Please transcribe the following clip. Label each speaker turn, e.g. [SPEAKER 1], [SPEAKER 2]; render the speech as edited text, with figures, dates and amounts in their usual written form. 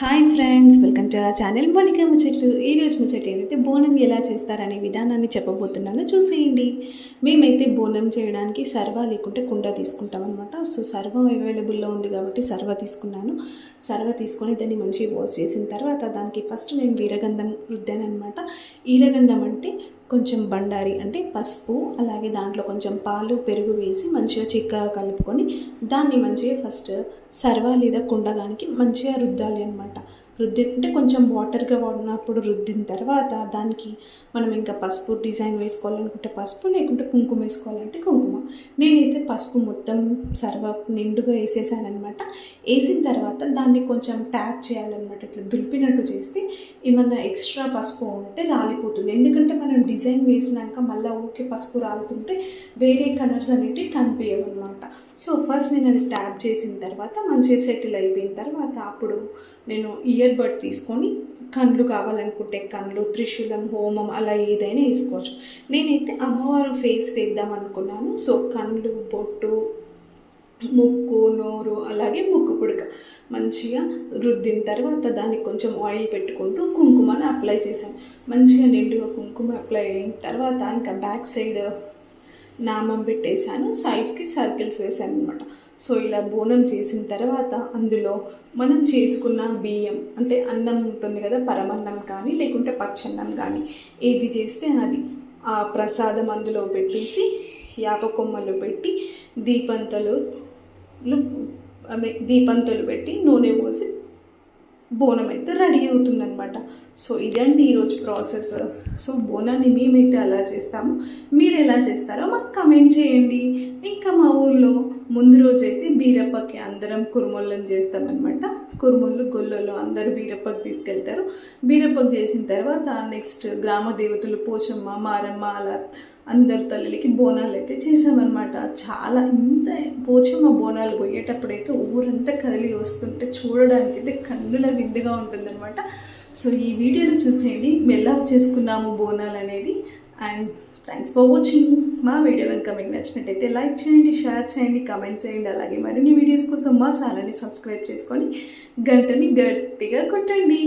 [SPEAKER 1] Hi friends, welcome to our channel Mounika ముచ్చట్లు. ఈరోజు ముచ్చట ఏంటంటే బోనం ఎలా చేస్తారనే విధానాన్ని చెప్పబోతున్నాను, చూసేయండి. మేమైతే బోనం చేయడానికి సర్వ లేకుంటే కుండ తీసుకుంటాం అనమాట. సో సర్వ అవైలబుల్లో ఉంది కాబట్టి సర్వ తీసుకున్నాను. సర్వ తీసుకొని దాన్ని మంచిగా వాష్ చేసిన తర్వాత దానికి ఫస్ట్ నేను వీరగంధం రుద్దాను అనమాట. ఈరగంధం అంటే కొంచెం బండారి అంటే పసుపు, అలాగే దాంట్లో కొంచెం పాలు పెరుగు వేసి మంచిగా చిక్కగా కలుపుకొని దాన్ని మంచిగా ఫస్ట్ సర్వ లేదా కుండగానికి మంచిగా రుద్దాలి అనమాట. రుద్దింటే కొంచెం వాటర్గా వాడినప్పుడు రుద్దిన తర్వాత దానికి మనం ఇంకా పసుపు డిజైన్ వేసుకోవాలనుకుంటే పసుపు, లేకుంటే కుంకుమ వేసుకోవాలంటే కుంకుమ. నేనైతే పసుపు మొత్తం సర్వ నిండుగా వేసేసాను అనమాట. వేసిన తర్వాత దాన్ని కొంచెం ట్యాప్ చేయాలన్నమాట. ఇట్లా దులిపినట్టు చేస్తే ఏమన్నా ఎక్స్ట్రా పసుపు ఉంటే రాలిపోతుంది. ఎందుకంటే మనం డిజైన్ వేసినాక మళ్ళీ ఊకే పసుపు రాలుతుంటే వేరే కలర్స్ అనేవి కనిపించవన్నమాట. సో ఫస్ట్ నేను అది ట్యాప్ చేసిన తర్వాత మంచిగా సెటిల్ అయిపోయిన తర్వాత అప్పుడు నేను ఇయర్ బడ్ తీసుకొని కళ్ళు కావాలనుకుంటే కళ్ళు, త్రిశూలం, హోమం అలా ఏదైనా వేసుకోవచ్చు. నేనైతే అమ్మవారు ఫేస్ వేద్దాం అనుకున్నాను. సో కళ్ళు, బొట్టు, ముక్కు, నోరు, అలాగే ముక్కు పుడక మంచిగా రుద్దిన తర్వాత దానికి కొంచెం ఆయిల్ పెట్టుకుంటూ కుంకుమను అప్లై చేశాను. మంచిగా నిండుగా కుంకుమ అప్లై అయిన తర్వాత ఇంకా బ్యాక్ సైడ్ నామం పెట్టేశాను, సైడ్స్కి సర్కిల్స్ వేసాను అనమాట. సో ఇలా బోనం చేసిన తర్వాత అందులో మనం చేసుకున్న బియ్యం అంటే అన్నం ఉంటుంది కదా, పరమన్నం కానీ లేకుంటే పచ్చన్నం కానీ ఏది చేస్తే అది ఆ ప్రసాదం అందులో పెట్టేసి యాప కొమ్మలు పెట్టి దీపంతలు పెట్టి నూనె పోసి బోనం అయితే రెడీ అవుతుందన్నమాట. సో ఇదండి ఈరోజు ప్రాసెస్. సో బోనాన్ని మేమైతే అలా చేస్తాము, మీరు ఎలా చేస్తారో మాకు కమెంట్ చేయండి. ఇంకా మా ఊళ్ళో ముందు రోజైతే బీరప్పకి అందరం కురుమొళ్ళని చేస్తామన్నమాట. కురుమొళ్ళు, గొల్లలు అందరూ బీరప్పకి తీసుకెళ్తారు. బీరప్పకి చేసిన తర్వాత నెక్స్ట్ గ్రామ దేవతలు పోచమ్మ, మారమ్మ అలా అందరు తల్లికి బోనాలు అయితే చేసామన్నమాట. చాలా ఇంత పోచమ్మ బోనాలు పోయేటప్పుడైతే ఊరంతా కదిలి వస్తుంటే చూడడానికి అయితే కన్నుల విందుగా ఉంటుందన్నమాట. సో ఈ వీడియోలో చూసేయండి ఎలా చేసుకున్నాము బోనాలు అనేది. And thanks for watching. మా వీడియో కనుక మీకు నచ్చినట్టయితే లైక్ చేయండి, షేర్ చేయండి, కమెంట్ చేయండి. అలాగే మరిన్ని వీడియోస్ కోసం మా ఛానల్ని సబ్స్క్రైబ్ చేసుకొని గంటని గట్టిగా కొట్టండి.